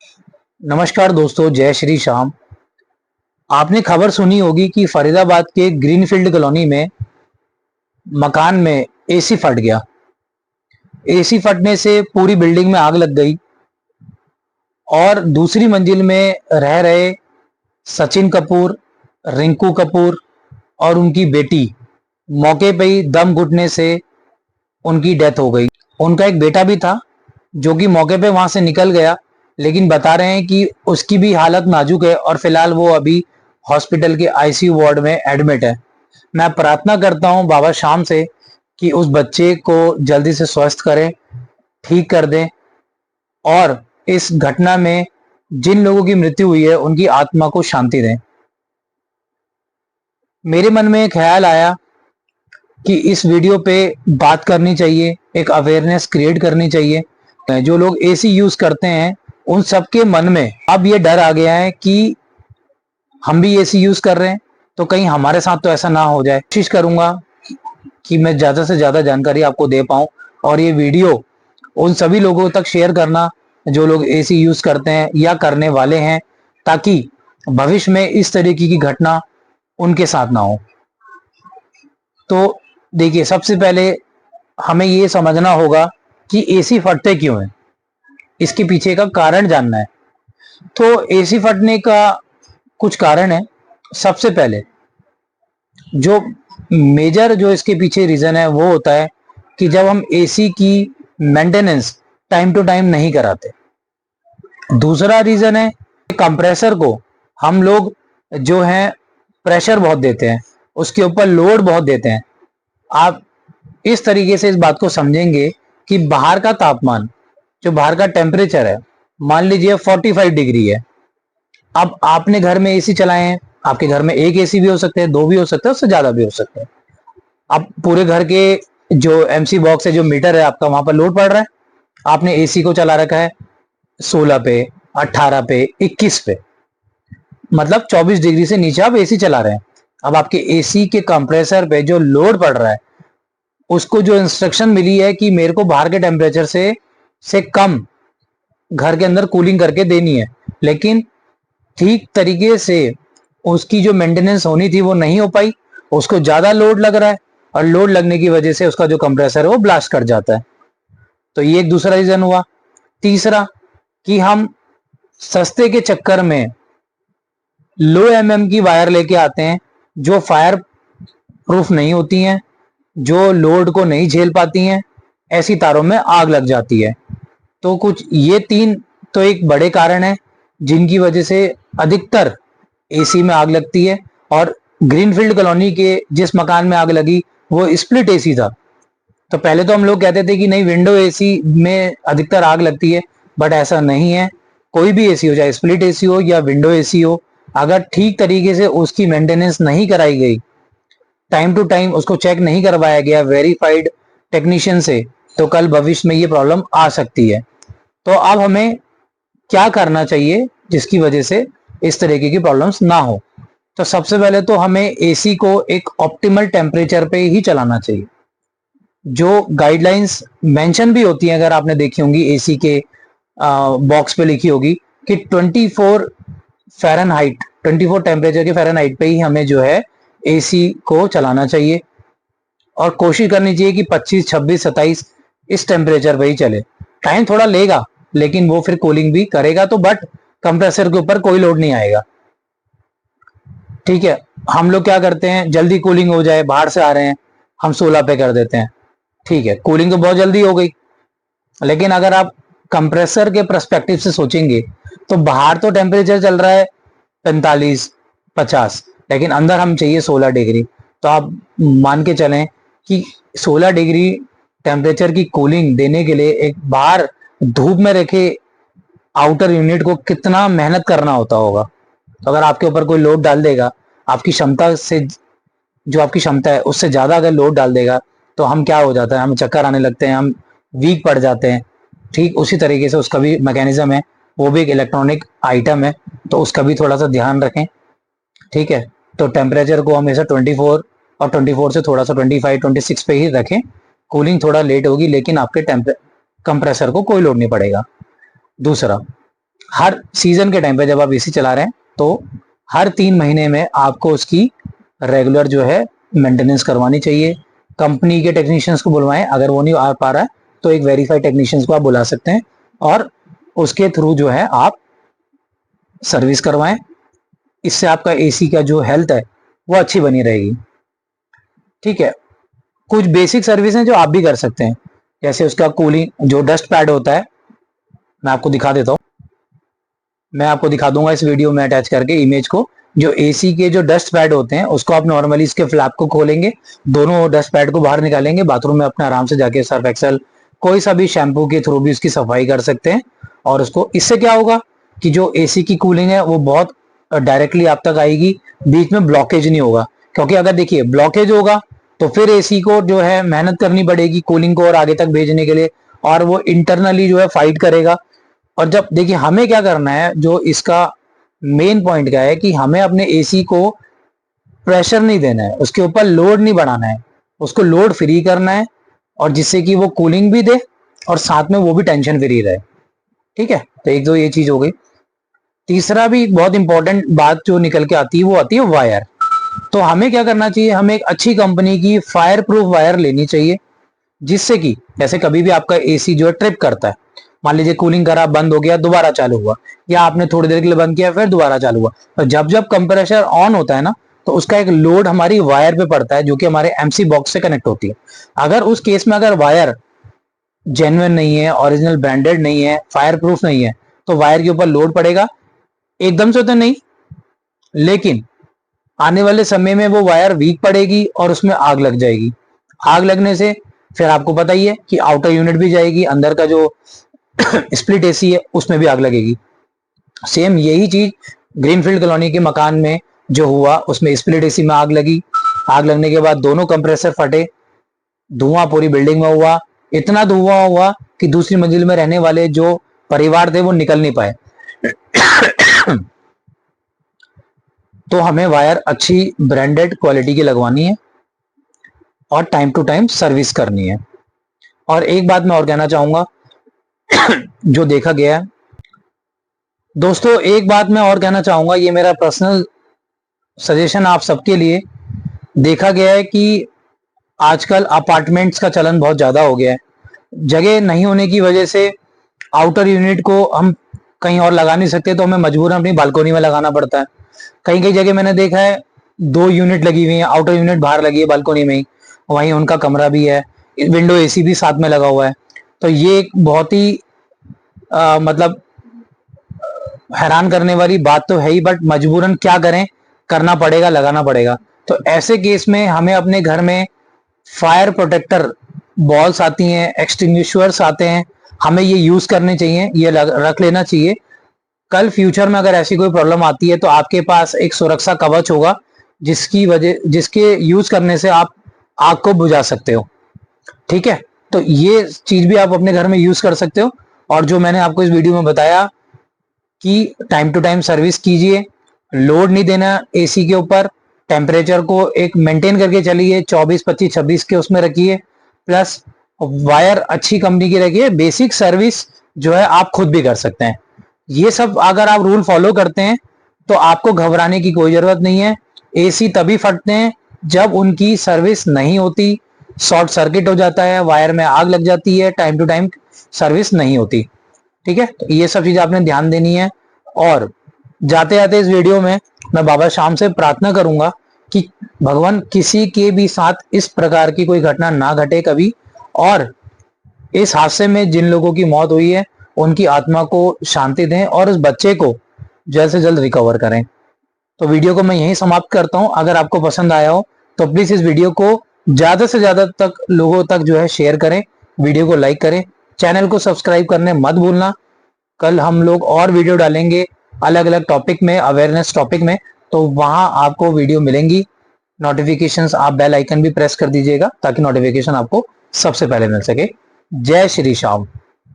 नमस्कार दोस्तों, जय श्री श्याम। आपने खबर सुनी होगी कि फरीदाबाद के ग्रीनफील्ड कॉलोनी में मकान में एसी फट गया। एसी फटने से पूरी बिल्डिंग में आग लग गई और दूसरी मंजिल में रह रहे सचिन कपूर, रिंकू कपूर और उनकी बेटी मौके पे ही दम घुटने से उनकी डेथ हो गई। उनका एक बेटा भी था जो कि मौके पे वहां से निकल गया, लेकिन बता रहे हैं कि उसकी भी हालत नाजुक है और फिलहाल वो अभी हॉस्पिटल के आईसीयू वार्ड में एडमिट है। मैं प्रार्थना करता हूं बाबा शाम से कि उस बच्चे को जल्दी से स्वस्थ करें, ठीक कर दें और इस घटना में जिन लोगों की मृत्यु हुई है उनकी आत्मा को शांति दें। मेरे मन में एक ख्याल आया कि इस वीडियो पे बात करनी चाहिए, एक अवेयरनेस क्रिएट करनी चाहिए। जो लोग एसी यूज करते हैं उन सबके मन में अब ये डर आ गया है कि हम भी एसी यूज कर रहे हैं तो कहीं हमारे साथ तो ऐसा ना हो जाए। कोशिश करूंगा कि मैं ज्यादा से ज्यादा जानकारी आपको दे पाऊं और ये वीडियो उन सभी लोगों तक शेयर करना जो लोग एसी यूज करते हैं या करने वाले हैं, ताकि भविष्य में इस तरीके की घटना उनके साथ ना हो। तो देखिए, सबसे पहले हमें ये समझना होगा कि एसी फटते क्यों है, इसके पीछे का कारण जानना है। तो एसी फटने का कुछ कारण है। सबसे पहले जो मेजर जो इसके पीछे रीजन है वो होता है कि जब हम एसी की मेंटेनेंस टाइम टू टाइम नहीं कराते। दूसरा रीजन है कंप्रेसर को हम लोग जो है प्रेशर बहुत देते हैं, उसके ऊपर लोड बहुत देते हैं। आप इस तरीके से इस बात को समझेंगे कि बाहर का तापमान, जो बाहर का टेम्परेचर है, मान लीजिए 45 डिग्री है। अब आपने घर में एसी चलाए हैं, आपके घर में एक एसी भी हो सकते हैं, दो भी हो सकते हैं, उससे ज्यादा भी हो सकते हैं। अब पूरे घर के जो एमसी बॉक्स है, जो मीटर है आपका, वहां पर लोड पड़ रहा है। आपने एसी को चला रखा है 16 पे, 18 पे, 21 पे, मतलब 24 डिग्री से नीचे आप एसी चला रहे हैं। अब आपके एसी के कंप्रेसर पे जो लोड पड़ रहा है, उसको जो इंस्ट्रक्शन मिली है कि मेरे को बाहर के टेम्परेचर से कम घर के अंदर कूलिंग करके देनी है, लेकिन ठीक तरीके से उसकी जो मेंटेनेंस होनी थी वो नहीं हो पाई। उसको ज्यादा लोड लग रहा है और लोड लगने की वजह से उसका जो कंप्रेसर है वो ब्लास्ट कर जाता है। तो ये एक दूसरा रीजन हुआ। तीसरा कि हम सस्ते के चक्कर में लो एमएम की वायर लेके आते हैं जो फायर प्रूफ नहीं होती हैं, जो लोड को नहीं झेल पाती हैं। ऐसी तारों में आग लग जाती है। तो कुछ ये तीन तो एक बड़े कारण है जिनकी वजह से अधिकतर एसी में आग लगती है। और ग्रीनफील्ड कॉलोनी के जिस मकान में आग लगी वो स्प्लिट एसी था। तो पहले तो हम लोग कहते थे कि नहीं, विंडो एसी में अधिकतर आग लगती है, बट ऐसा नहीं है। कोई भी एसी हो, चाहे स्प्लिट एसी हो या विंडो एसी हो, अगर ठीक तरीके से उसकी मेंटेनेंस नहीं कराई गई, टाइम टू टाइम उसको चेक नहीं करवाया गया वेरीफाइड टेक्नीशियन से, तो कल भविष्य में ये प्रॉब्लम आ सकती है। तो अब हमें क्या करना चाहिए जिसकी वजह से इस तरीके की प्रॉब्लम्स ना हो। तो सबसे पहले तो हमें एसी को एक ऑप्टिमल टेम्परेचर पे ही चलाना चाहिए। जो गाइडलाइंस मेंशन भी होती हैं, अगर आपने देखी होंगी एसी के बॉक्स पे लिखी होगी कि 24 फ़ारेनहाइट, 24 टेम्परेचर के फ़ारेनहाइट पे ही हमें जो है एसी को चलाना चाहिए। और कोशिश करनी चाहिए कि 25, 26, 27 इस टेम्परेचर पे ही चले। टाइम थोड़ा लेगा लेकिन वो फिर कूलिंग भी करेगा, तो बट कंप्रेसर के ऊपर कोई लोड नहीं आएगा। ठीक है। हम लोग क्या करते हैं, जल्दी कूलिंग हो जाए, बाहर से आ रहे हैं, हम 16 पे कर देते हैं। ठीक है, कूलिंग तो बहुत जल्दी हो गई, लेकिन अगर आप कंप्रेसर के पर्सपेक्टिव से सोचेंगे तो बाहर तो टेम्परेचर चल रहा है 45, 50, लेकिन अंदर हम चाहिए 16 डिग्री। तो आप मान के चलें कि 16 डिग्री टेम्परेचर की कूलिंग देने के लिए एक बाहर धूप में रखे आउटर यूनिट को कितना मेहनत करना होता होगा। तो अगर आपके ऊपर कोई लोड डाल देगा, आपकी क्षमता से, जो आपकी क्षमता है उससे ज्यादा अगर लोड डाल देगा, तो हम क्या हो जाता है, हमें चक्कर आने लगते हैं, हम वीक पड़ जाते हैं। ठीक उसी तरीके से उसका भी मैकेनिज्म है, वो भी एक इलेक्ट्रॉनिक आइटम है, तो उसका भी थोड़ा सा ध्यान रखें। ठीक है। तो टेम्परेचर को हमेशा 24 और 24 से थोड़ा सा 25, 26 पे ही रखें। कूलिंग थोड़ा लेट होगी लेकिन आपके कंप्रेसर को कोई लोड नहीं पड़ेगा। दूसरा, हर सीजन के टाइम पे जब आप एसी चला रहे हैं तो हर 3 महीने में आपको उसकी रेगुलर जो है मेंटेनेंस करवानी चाहिए। कंपनी के टेक्नीशियंस को बुलवाएं, अगर वो नहीं आ पा रहा है तो एक वेरीफाइड टेक्नीशियंस को आप बुला सकते हैं और उसके थ्रू जो है आप सर्विस करवाएं। इससे आपका एसी का जो हेल्थ है वो अच्छी बनी रहेगी। ठीक है, कुछ बेसिक सर्विस हैं जो आप भी कर सकते हैं, जैसे उसका कूलिंग जो डस्ट पैड होता है, मैं आपको दिखा देता हूँ। मैं आपको दिखा दूंगा इस वीडियो में अटैच करके इमेज को। जो एसी के जो डस्ट पैड होते हैं उसको आप नॉर्मली इसके फ्लैप को खोलेंगे, दोनों डस्ट पैड को बाहर निकालेंगे, बाथरूम में अपने आराम से जाके सर्फ एक्सेल कोई सा भी शैम्पू के थ्रू भी उसकी सफाई कर सकते हैं। और उसको इससे क्या होगा कि जो एसी की कूलिंग है वो बहुत डायरेक्टली आप तक आएगी, बीच में ब्लॉकेज नहीं होगा। क्योंकि अगर देखिए ब्लॉकेज होगा तो फिर एसी को जो है मेहनत करनी पड़ेगी कूलिंग को और आगे तक भेजने के लिए, और वो इंटरनली जो है फाइट करेगा। और जब देखिए हमें क्या करना है, जो इसका मेन पॉइंट क्या है कि हमें अपने एसी को प्रेशर नहीं देना है, उसके ऊपर लोड नहीं बढ़ाना है, उसको लोड फ्री करना है, और जिससे कि वो कूलिंग भी दे और साथ में वो भी टेंशन फ्री रहे। ठीक है, तो एक तो ये चीज हो गई। तीसरा भी बहुत इंपॉर्टेंट बात जो निकल के आती है वो आती है वायर। तो हमें क्या करना चाहिए, हमें एक अच्छी कंपनी की फायर प्रूफ वायर लेनी चाहिए, जिससे कि जैसे कभी भी आपका एसी जो है ट्रिप करता है, मान लीजिए कूलिंग करा बंद हो गया दोबारा चालू हुआ, या आपने थोड़ी देर के लिए बंद किया फिर दोबारा चालू हुआ, तो जब जब कंप्रेसर ऑन होता है ना तो उसका एक लोड हमारी वायर पे पड़ता है जो कि हमारे एमसी बॉक्स से कनेक्ट होती है। अगर उस केस में अगर वायर जेन्युइन नहीं है, ओरिजिनल ब्रांडेड नहीं है, फायर प्रूफ नहीं है, तो वायर के ऊपर लोड पड़ेगा, एकदम से तो नहीं, लेकिन आने वाले समय में वो वायर वीक पड़ेगी और उसमें आग लग जाएगी। आग लगने से फिर आपको पता ही है कि आउटर यूनिट भी जाएगी, अंदर का जो स्प्लिट एसी है उसमें भी आग लगेगी। सेम यही चीज ग्रीनफील्ड कॉलोनी के मकान में जो हुआ, उसमें स्प्लिट एसी में आग लगी, आग लगने के बाद दोनों कंप्रेसर फटे, धुआं पूरी बिल्डिंग में हुआ, इतना धुआं हुआ कि दूसरी मंजिल में रहने वाले जो परिवार थे वो निकल नहीं पाए। तो हमें वायर अच्छी ब्रांडेड क्वालिटी की लगवानी है और टाइम टू टाइम सर्विस करनी है। और एक बात मैं और कहना चाहूंगा जो देखा गया है दोस्तों, एक बात मैं और कहना चाहूंगा, ये मेरा पर्सनल सजेशन आप सबके लिए, देखा गया है कि आजकल अपार्टमेंट्स का चलन बहुत ज्यादा हो गया है। जगह नहीं होने की वजह से आउटर यूनिट को हम कहीं और लगा नहीं सकते, तो हमें मजबूरन अपनी बालकोनी में लगाना पड़ता है। कहीं कहीं जगह मैंने देखा है 2 यूनिट लगी हुई है, आउटर यूनिट बाहर लगी है बालकोनी में ही, वहीं उनका कमरा भी है, विंडो एसी भी साथ में लगा हुआ है। तो ये एक बहुत ही मतलब हैरान करने वाली बात तो है ही, बट मजबूरन क्या करें, करना पड़ेगा, लगाना पड़ेगा। तो ऐसे केस में हमें अपने घर में फायर प्रोटेक्टर बॉल्स आती हैं, एक्सटिंग्विशर्स आते हैं, हमें ये यूज करने चाहिए, ये रख लेना चाहिए। कल फ्यूचर में अगर ऐसी कोई प्रॉब्लम आती है तो आपके पास एक सुरक्षा कवच होगा, जिसके यूज करने से आप आग को बुझा सकते हो। ठीक है, तो ये चीज भी आप अपने घर में यूज कर सकते हो। और जो मैंने आपको इस वीडियो में बताया कि टाइम टू टाइम सर्विस कीजिए, लोड नहीं देना एसी के ऊपर, टेम्परेचर को एक मेंटेन करके चलिए, 24 25 26 के उसमें रखिए, प्लस वायर अच्छी कंपनी की रखिए, बेसिक सर्विस जो है आप खुद भी कर सकते हैं। ये सब अगर आप रूल फॉलो करते हैं तो आपको घबराने की कोई जरूरत नहीं है। एसी तभी फटते हैं जब उनकी सर्विस नहीं होती, शॉर्ट सर्किट हो जाता है, वायर में आग लग जाती है, टाइम टू टाइम सर्विस नहीं होती। ठीक है, तो ये सब चीज आपने ध्यान देनी है। और जाते जाते इस वीडियो में मैं बाबा श्याम से प्रार्थना करूंगा कि भगवान किसी के भी साथ इस प्रकार की कोई घटना ना घटे कभी, और इस हादसे में जिन लोगों की मौत हुई है उनकी आत्मा को शांति दें और उस बच्चे को जल्द से जल्द रिकवर करें। तो वीडियो को मैं यहीं समाप्त करता हूं। अगर आपको पसंद आया हो तो प्लीज इस वीडियो को ज्यादा से ज्यादा तक लोगों तक जो है शेयर करें, वीडियो को लाइक करें, चैनल को सब्सक्राइब करने मत भूलना। कल हम लोग और वीडियो डालेंगे अलग अलग टॉपिक में, अवेयरनेस टॉपिक में, तो वहां आपको वीडियो मिलेंगी। नोटिफिकेशंस आप बेल आइकन भी प्रेस कर दीजिएगा ताकि नोटिफिकेशन आपको सबसे पहले मिल सके। जय श्री श्याम।